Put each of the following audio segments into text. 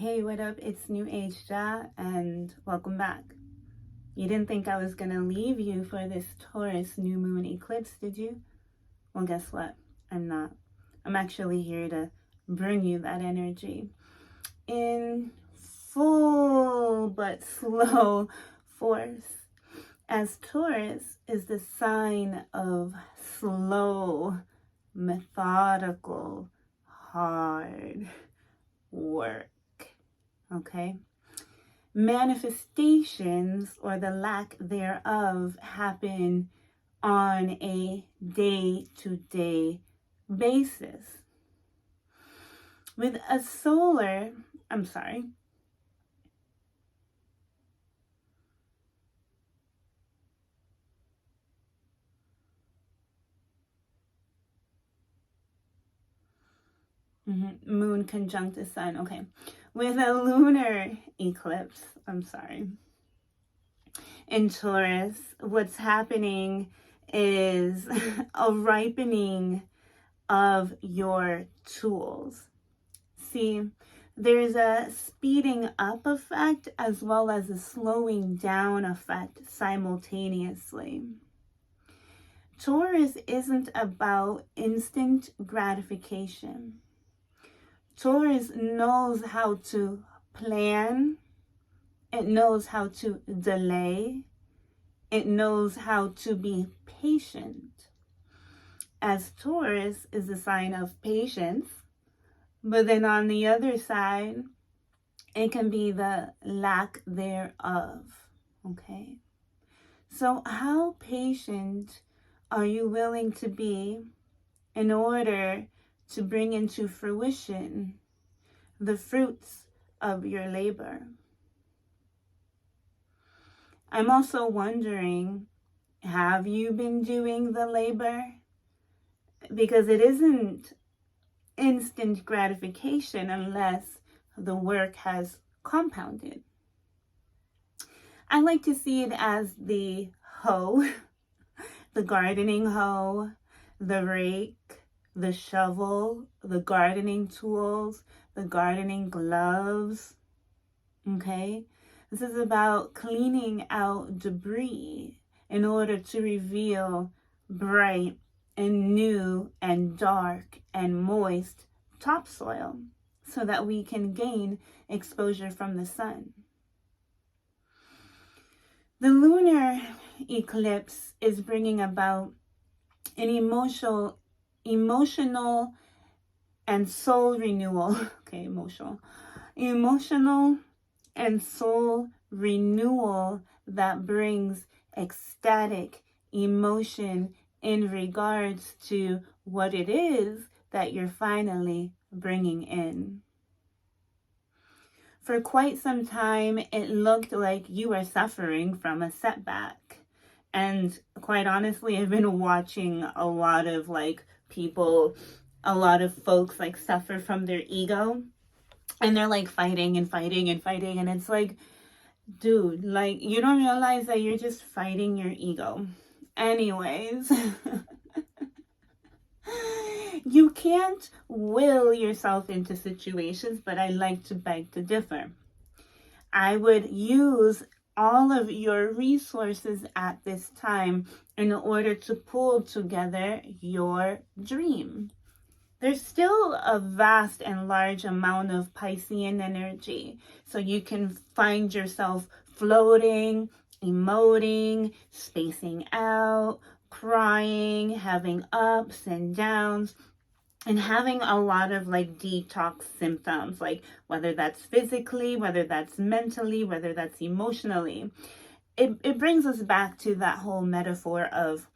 Hey, what up? It's New Age Ja, and welcome back. You didn't think I was gonna leave you for this Taurus new moon eclipse, did you? Well, guess what? I'm not. I'm actually here to bring you that energy in full but slow force. As Taurus is the sign of slow, methodical, hard work. Okay? Manifestations, or the lack thereof, happen on a day-to-day basis. With a solar, moon conjunct the sun, okay. With a lunar eclipse, in Taurus, what's happening is a ripening of your tools. See, there's a speeding up effect as well as a slowing down effect simultaneously. Taurus isn't about instant gratification. Taurus knows how to plan. It knows how to delay. It knows how to be patient. As Taurus is a sign of patience, but then on the other side, it can be the lack thereof, okay? So how patient are you willing to be in order to bring into fruition the fruits of your labor? I'm also wondering, have you been doing the labor? Because it isn't instant gratification unless the work has compounded. I like to see it as the hoe, the gardening hoe, the rake, the shovel, the gardening tools, the gardening gloves, okay? This is about cleaning out debris in order to reveal bright and new and dark and moist topsoil so that we can gain exposure from the sun. The lunar eclipse is bringing about an emotional and soul renewal. Okay, emotional and soul renewal that brings ecstatic emotion in regards to what it is that you're finally bringing in. For quite some time, it looked like you were suffering from a setback. And quite honestly, I've been watching a lot of folks suffer from their ego. And they're fighting and fighting and fighting. And it's like, dude, you don't realize that you're just fighting your ego. Anyways, you can't will yourself into situations, but I like to beg to differ. I would use all of your resources at this time in order to pull together your dream. There's still a vast and large amount of Piscean energy. So you can find yourself floating, emoting, spacing out, crying, having ups and downs, and having a lot of detox symptoms, whether that's physically, whether that's mentally, whether that's emotionally. It brings us back to that whole metaphor of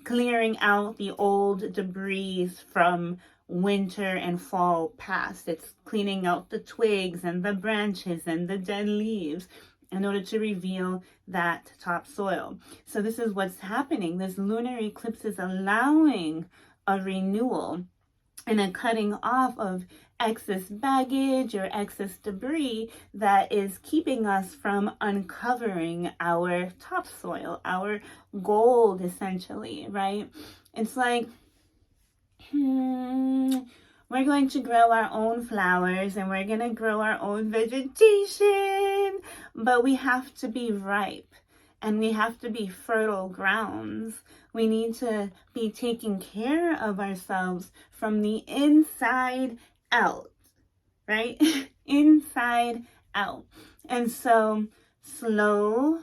clearing out the old debris from winter and fall past. It's cleaning out the twigs and the branches and the dead leaves in order to reveal that topsoil. So this is what's happening. This lunar eclipse is allowing a renewal and a cutting off of excess baggage or excess debris that is keeping us from uncovering our topsoil, our gold, essentially, right? It's like, We're going to grow our own flowers and we're going to grow our own vegetation, but we have to be ripe and we have to be fertile grounds. We need to be taking care of ourselves from the inside out, right? Inside out. And so slow,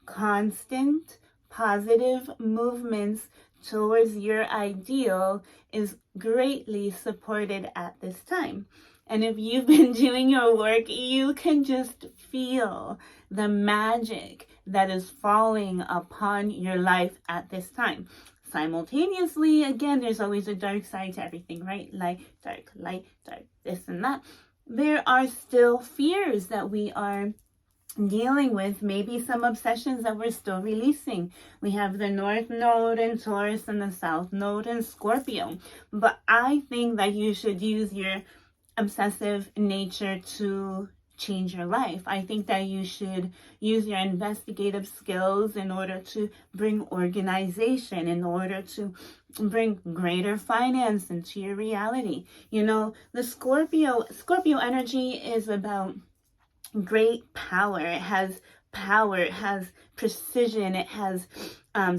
constant, positive movements towards your ideal is greatly supported at this time. And if you've been doing your work, you can just feel the magic that is falling upon your life at this time. Simultaneously, again, there's always a dark side to everything, right? Light, dark, this and that. There are still fears that we are dealing with, maybe some obsessions that we're still releasing. We have the North Node in Taurus and the South Node in Scorpio. But I think that you should use your obsessive nature to change your life. I think that you should use your investigative skills in order to bring organization, in order to bring greater finance into your reality. You know, the Scorpio energy is about great power. It has power, it has precision, it has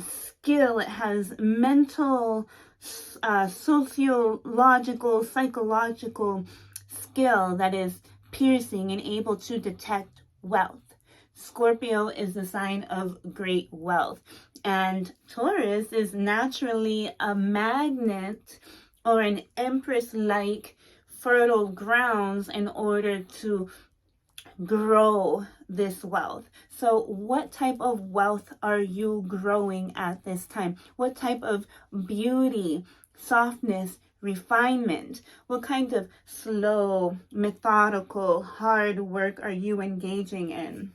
skill, it has mental, sociological, psychological skill that is piercing and able to detect wealth. Scorpio is the sign of great wealth. And Taurus is naturally a magnet or an empress-like fertile grounds in order to grow this wealth. So what type of wealth are you growing at this time? What type of beauty, softness, refinement? What kind of slow, methodical, hard work are you engaging in?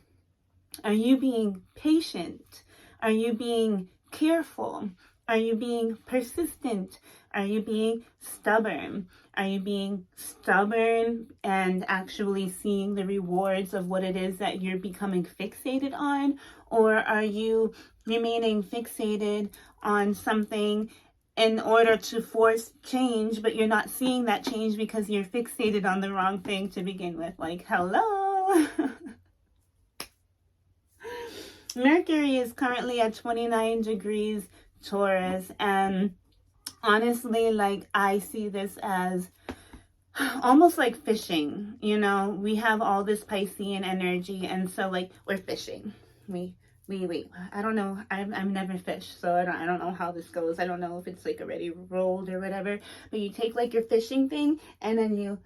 Are you being patient? Are you being careful? Are you being persistent? Are you being stubborn? Are you being stubborn and actually seeing the rewards of what it is that you're becoming fixated on? Or are you remaining fixated on something in order to force change, but you're not seeing that change because you're fixated on the wrong thing to begin with? Like, hello? Mercury is currently at 29 degrees Taurus, and honestly, like, I see this as almost like fishing. You know, we have all this Piscean energy, and so like we're fishing. We I don't know. I've never fished, so I don't know how this goes. I don't know if it's like already rolled or whatever. But you take like your fishing thing, and then you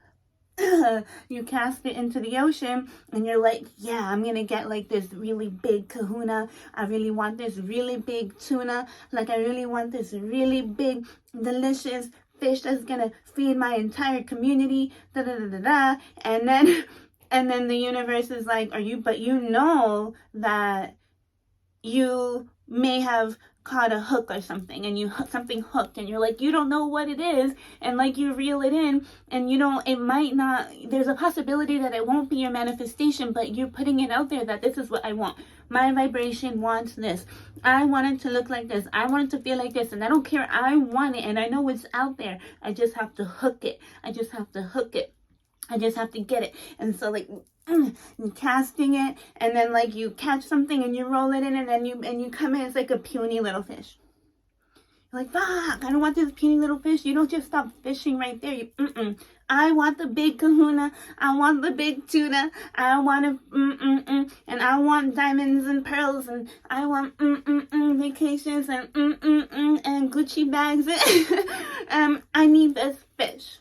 you cast it into the ocean, and you're like, yeah, I'm gonna get like this really big kahuna. I really want this really big tuna. Like, I really want this really big, delicious fish that's gonna feed my entire community. Da da da da da. And then the universe is like, but you know that you may have caught a hook or something, and something hooked, and you're like, you don't know what it is, and like you reel it in, and you don't, it might not, there's a possibility that it won't be your manifestation, but you're putting it out there that this is what I want. My vibration wants this. I want it to look like this. I want it to feel like this, and I don't care. I want it, and I know it's out there. I just have to hook it. I just have to hook it. I just have to get it. And so like, casting it, and then like you catch something and you roll it in, and then you come in, it's like a puny little fish. You're like, fuck, I don't want this puny little fish. You don't just stop fishing right there. I want the big kahuna. I want the big tuna. I want and I want diamonds and pearls, and I want vacations and and Gucci bags. I need this fish.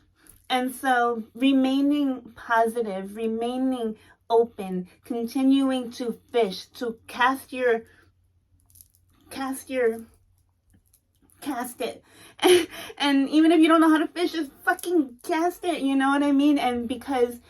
And so remaining positive, remaining open, continuing to fish, to cast it. And even if you don't know how to fish, just fucking cast it, you know what I mean? And because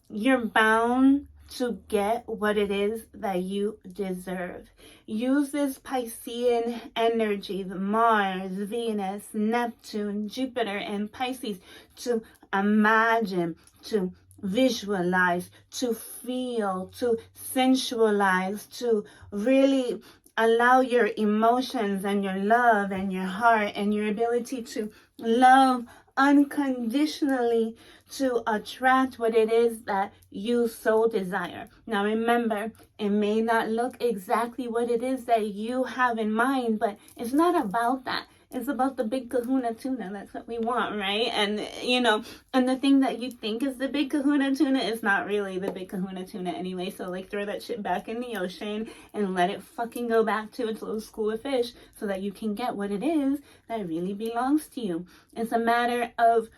you're bound to get what it is that you deserve. Use this Piscean energy, the Mars, Venus, Neptune, Jupiter, and Pisces to imagine, to visualize, to feel, to sensualize, to really allow your emotions and your love and your heart and your ability to love unconditionally to attract what it is that you so desire. Now remember, it may not look exactly what it is that you have in mind, but it's not about that. It's about the big Kahuna tuna. That's what we want, right? And, and the thing that you think is the big Kahuna tuna is not really the big Kahuna tuna anyway. So, like, throw that shit back in the ocean and let it fucking go back to its little school of fish so that you can get what it is that really belongs to you. It's a matter of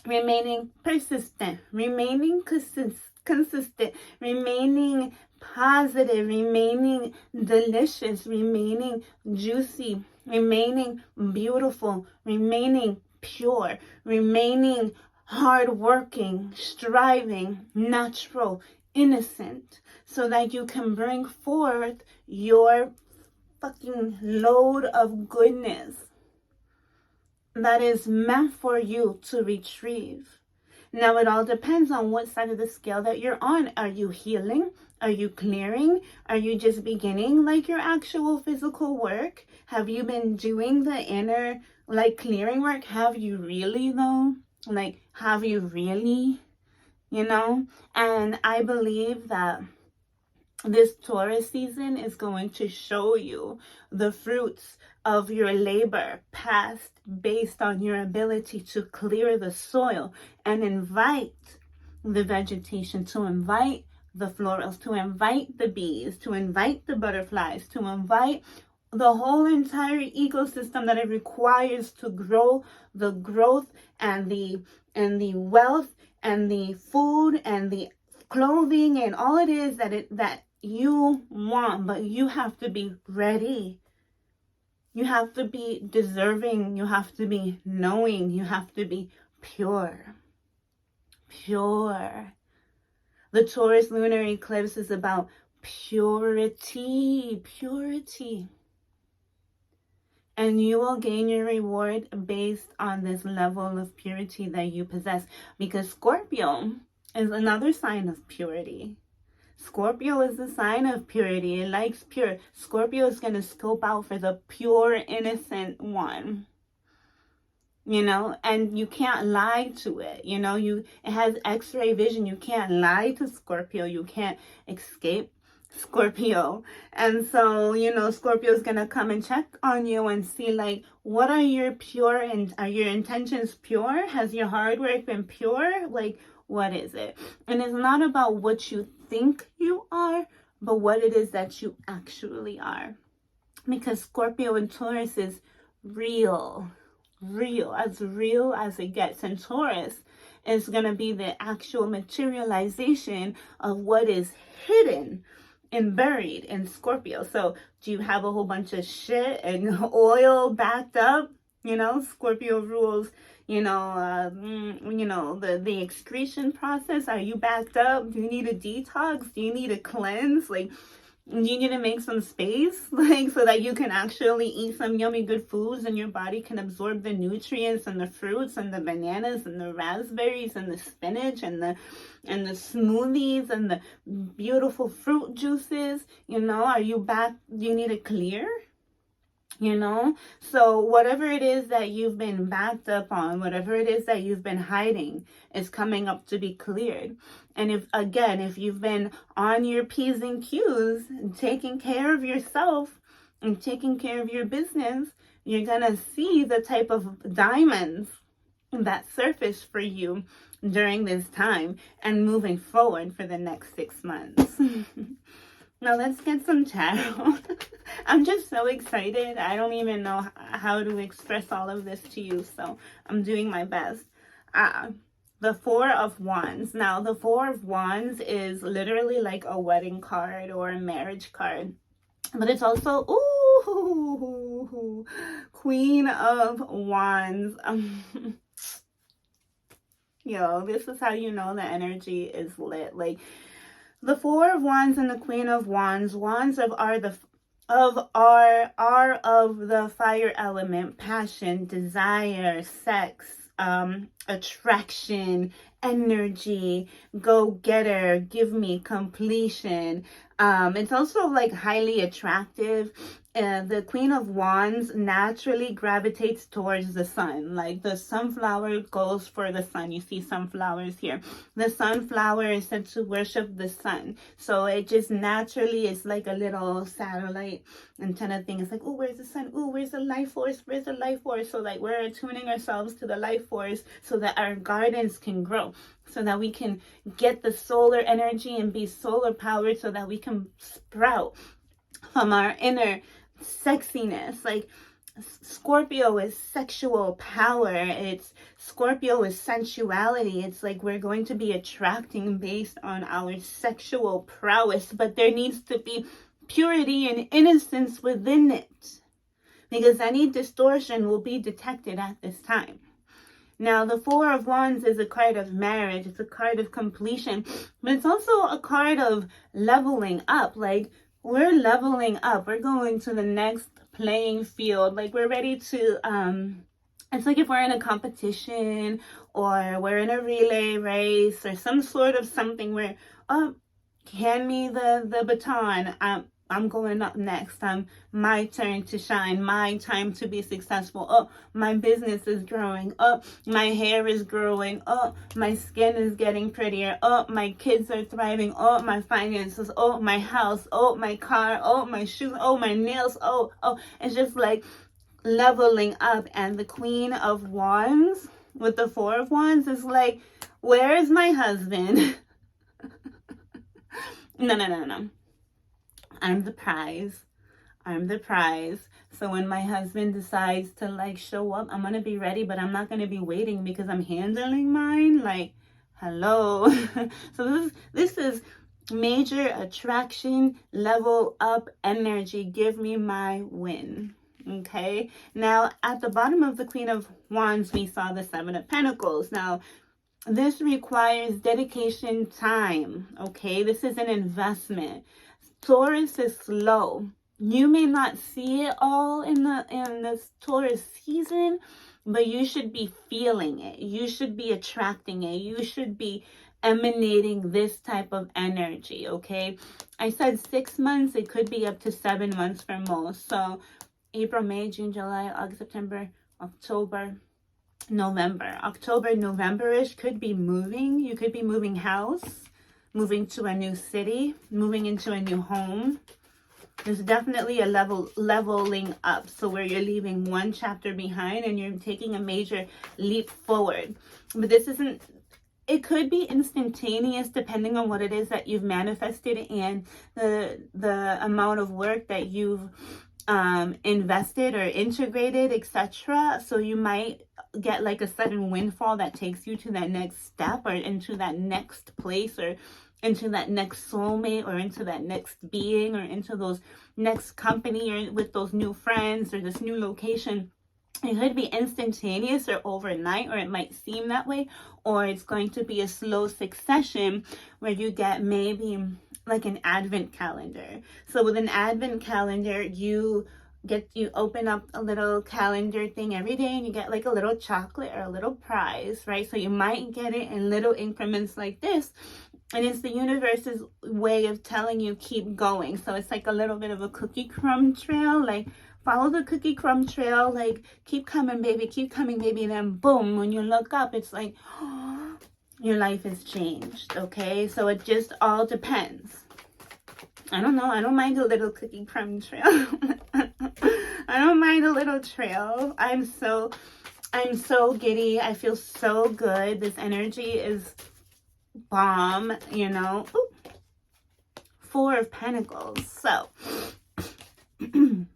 remaining persistent, remaining consistent, remaining positive, remaining delicious, remaining juicy, remaining beautiful, remaining pure, remaining hardworking, striving, natural, innocent, so that you can bring forth your fucking load of goodness that is meant for you to retrieve. Now, it all depends on what side of the scale that you're on. Are you healing? Are you clearing? Are you just beginning like your actual physical work? Have you been doing the inner like clearing work? Have you really though? Like, have you really? And I believe that this Taurus season is going to show you the fruits of your labor past based on your ability to clear the soil and invite the vegetation, to invite the florals, to invite the bees, to invite the butterflies, to invite the whole entire ecosystem that it requires to grow the growth and the wealth and the food and the clothing and all it is that you want. But you have to be ready. You have to be deserving. You have to be knowing. You have to be pure. Pure. The Taurus lunar eclipse is about purity. Purity. And you will gain your reward based on this level of purity that you possess. Because Scorpio is another sign of purity. Scorpio is a sign of purity. It likes pure. Scorpio is going to scope out for the pure, innocent one. And you can't lie to it. It has X-ray vision. You can't lie to Scorpio. You can't escape Scorpio. And so, Scorpio is going to come and check on you and see, like, what are your pure and are your intentions pure? Has your hard work been pure? Like, what is it? And it's not about what you think you are, but what it is that you actually are. Because Scorpio and Taurus is real as it gets. And Taurus is going to be the actual materialization of what is hidden and buried in Scorpio. So do you have a whole bunch of shit and oil backed up? Scorpio rules, the excretion process. Are you backed up? Do you need a detox? Do you need a cleanse? Like, do you need to make some space, like, so that you can actually eat some yummy good foods and your body can absorb the nutrients and the fruits and the bananas and the raspberries and the spinach and the smoothies and the beautiful fruit juices? Are you back? Do you need to clear? So whatever it is that you've been backed up on, whatever it is that you've been hiding is coming up to be cleared. And if you've been on your P's and Q's, taking care of yourself and taking care of your business, you're going to see the type of diamonds that surface for you during this time and moving forward for the next 6 months. Now let's get some tarot. I'm just so excited. I don't even know how to express all of this to you, so I'm doing my best. The Four of Wands. Now, the Four of Wands is literally like a wedding card or a marriage card. But it's also, Queen of Wands. This is how you know the energy is lit. Like, the Four of Wands and the Queen of Wands. Wands are of the fire element, passion, desire, sex, attraction, energy, go-getter, give me completion, It's also like highly attractive. The Queen of Wands naturally gravitates towards the sun. Like the sunflower goes for the sun. You see sunflowers here. The sunflower is said to worship the sun. So it just naturally is like a little satellite antenna thing. It's like, oh, where's the sun? Oh, where's the life force? Where's the life force? So like we're attuning ourselves to the life force so that our gardens can grow, so that we can get the solar energy and be solar powered, so that we can sprout from our inner sexiness. Like Scorpio is sexual power. It's Scorpio is sensuality. It's like we're going to be attracting based on our sexual prowess, but there needs to be purity and innocence within it, because any distortion will be detected at this time. Now, the Four of Wands is a card of marriage. It's a card of completion, but it's also a card of leveling up. Like, we're leveling up. We're going to the next playing field. Like, we're ready to, it's like if we're in a competition or we're in a relay race or some sort of something where, oh, hand me the baton. I'm going up next. My turn to shine. My time to be successful. Oh, my business is growing. Oh, my hair is growing. Oh, my skin is getting prettier. Oh, my kids are thriving. Oh, my finances. Oh, my house. Oh, my car. Oh, my shoes. Oh, my nails. Oh. It's just like leveling up. And the Queen of Wands with the Four of Wands is like, where is my husband? No. I'm the prize. I'm the prize. So when my husband decides to like show up, I'm going to be ready, but I'm not going to be waiting because I'm handling mine. Like, hello. So this is major attraction, level up energy. Give me my win. Okay. Now at the bottom of the Queen of Wands, we saw the Seven of Pentacles. Now, this requires dedication, time. Okay. This is an investment. Taurus is slow. You may not see it all in this Taurus season, but you should be feeling it. You should be attracting it. You should be emanating this type of energy, okay? I said 6 months. It could be up to 7 months for most. So April, May, June, July, August, September, October, November. October, November-ish could be moving. You could be moving house, moving to a new city, moving into a new home. There's definitely a leveling up. So where you're leaving one chapter behind and you're taking a major leap forward. But this isn't, it could be instantaneous depending on what it is that you've manifested and the amount of work that you've invested or integrated, etc. So you might get like a sudden windfall that takes you to that next step or into that next place or into that next soulmate or into that next being or into those next company or with those new friends or this new location. It could be instantaneous or overnight, or it might seem that way, or it's going to be a slow succession where you get maybe like an advent calendar. So with an advent calendar, you open up a little calendar thing every day and you get like a little chocolate or a little prize, right? So you might get it in little increments like this. And it's the universe's way of telling you keep going. So it's like a little bit of a cookie crumb trail, like follow the cookie crumb trail, like keep coming, baby, keep coming, baby. And then boom, when you look up, it's like, oh, your life has changed, okay? So it just all depends. I don't know. I don't mind a little cookie crumb trail. I don't mind a little trail. I'm so giddy. I feel so good. This energy is bomb, you know. Ooh. Four of Pentacles. So, okay,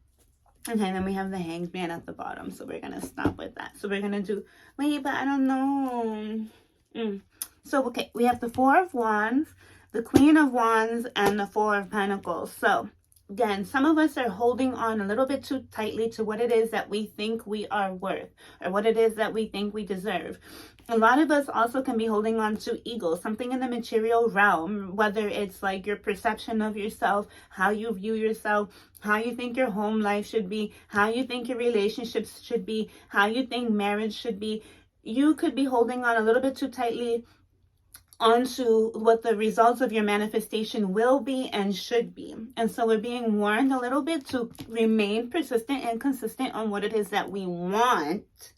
then we have the Hanged Man at the bottom. So we're going to stop with that. So we're going to do, wait, but I don't know. So, okay, we have the Four of Wands, the Queen of Wands, and the Four of Pentacles. So, again, some of us are holding on a little bit too tightly to what it is that we think we are worth or what it is that we think we deserve. A lot of us also can be holding on to ego, something in the material realm, whether it's like your perception of yourself, how you view yourself, how you think your home life should be, how you think your relationships should be, how you think marriage should be. You could be holding on a little bit too tightly onto what the results of your manifestation will be and should be. And so we're being warned a little bit to remain persistent and consistent on what it is that we want.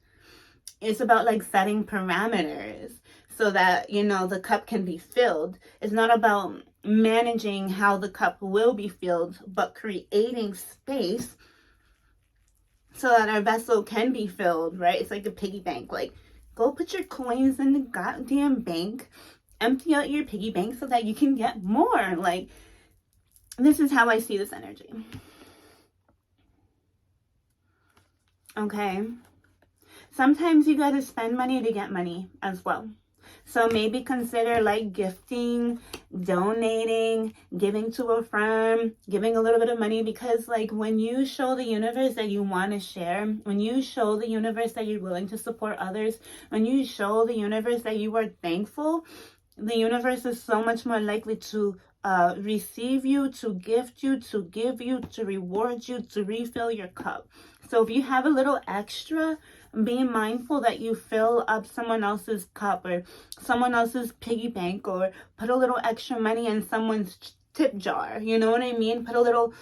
It's about like setting parameters so that, you know, the cup can be filled. It's not about managing how the cup will be filled, but creating space so that our vessel can be filled, right? It's like a piggy bank. Like, go put your coins in the goddamn bank, empty out your piggy bank so that you can get more. Like, this is how I see this energy. Okay. Sometimes you got to spend money to get money as well. So maybe consider like gifting, donating, giving to a firm, giving a little bit of money, because like when you show the universe that you want to share, when you show the universe that you're willing to support others, when you show the universe that you are thankful, the universe is so much more likely to receive you, to gift you, to give you, to reward you, to refill your cup. So if you have a little extra, be mindful that you fill up someone else's cup or someone else's piggy bank, or put a little extra money in someone's tip jar. You know what I mean? Put a little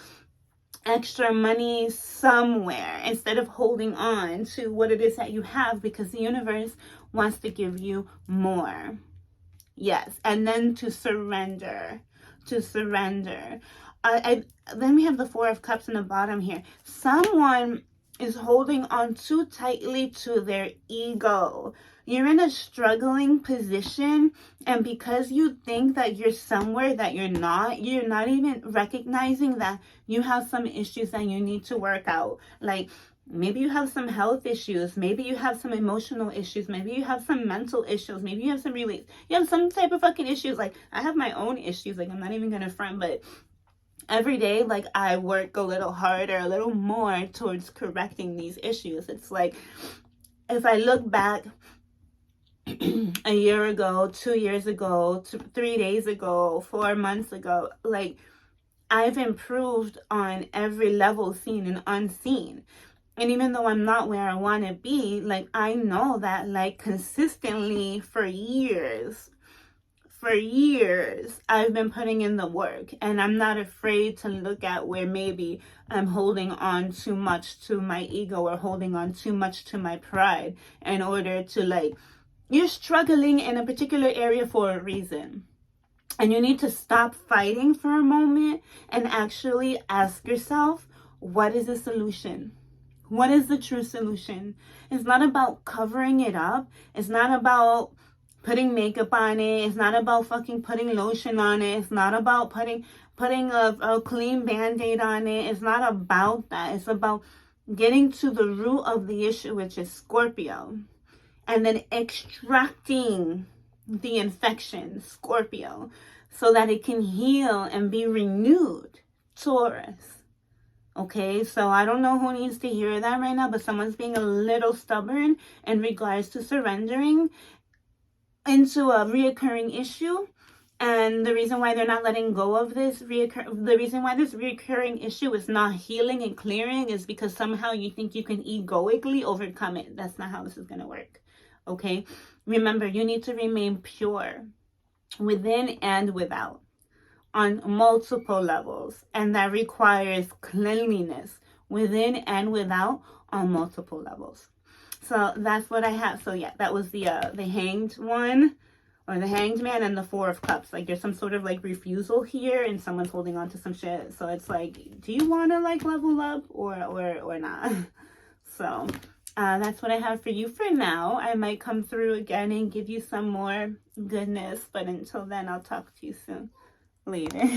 extra money somewhere instead of holding on to what it is that you have, because the universe wants to give you more. Yes. And then to surrender. Then we have the Four of Cups in the bottom here. Someone is holding on too tightly to their ego. You're in a struggling position, and because you think that you're somewhere that you're not even recognizing that you have some issues that you need to work out. Like, maybe you have some health issues, maybe you have some emotional issues, maybe you have some mental issues, maybe you have some type of fucking issues. Like, I have my own issues, like, I'm not even gonna front, but every day, like, I work a little harder, a little more towards correcting these issues. It's like, if I look back a year ago, 2 years ago, 3 days ago, 4 months ago, like, I've improved on every level, seen and unseen. And even though I'm not where I want to be, like, I know that, like, consistently for years, I've been putting in the work, and I'm not afraid to look at where maybe I'm holding on too much to my ego or holding on too much to my pride in order to, like, you're struggling in a particular area for a reason. And you need to stop fighting for a moment and actually ask yourself, what is the solution? What is the true solution? It's not about covering it up. It's not about putting makeup on it. It's not about fucking putting lotion on it. It's not about putting a clean Band-Aid on it. It's not about that. It's about getting to the root of the issue, which is Scorpio, and then extracting the infection, Scorpio, so that it can heal and be renewed, Taurus. Okay, so I don't know who needs to hear that right now, but someone's being a little stubborn in regards to surrendering into a reoccurring issue. And the reason why they're not letting go of this the reason why this reoccurring issue is not healing and clearing is because somehow you think you can egoically overcome it. That's not how this is going to work. Okay, remember, you need to remain pure within and without, on multiple levels, and that requires cleanliness within and without on multiple levels. So that's what I have. So yeah, that was the Hanged one, or the Hanged Man, and the Four of Cups. Like, there's some sort of like refusal here, and someone's holding on to some shit. So it's like, do you want to like level up or not? So that's what I have for you for now. I might come through again and give you some more goodness, but until then, I'll talk to you soon. Later.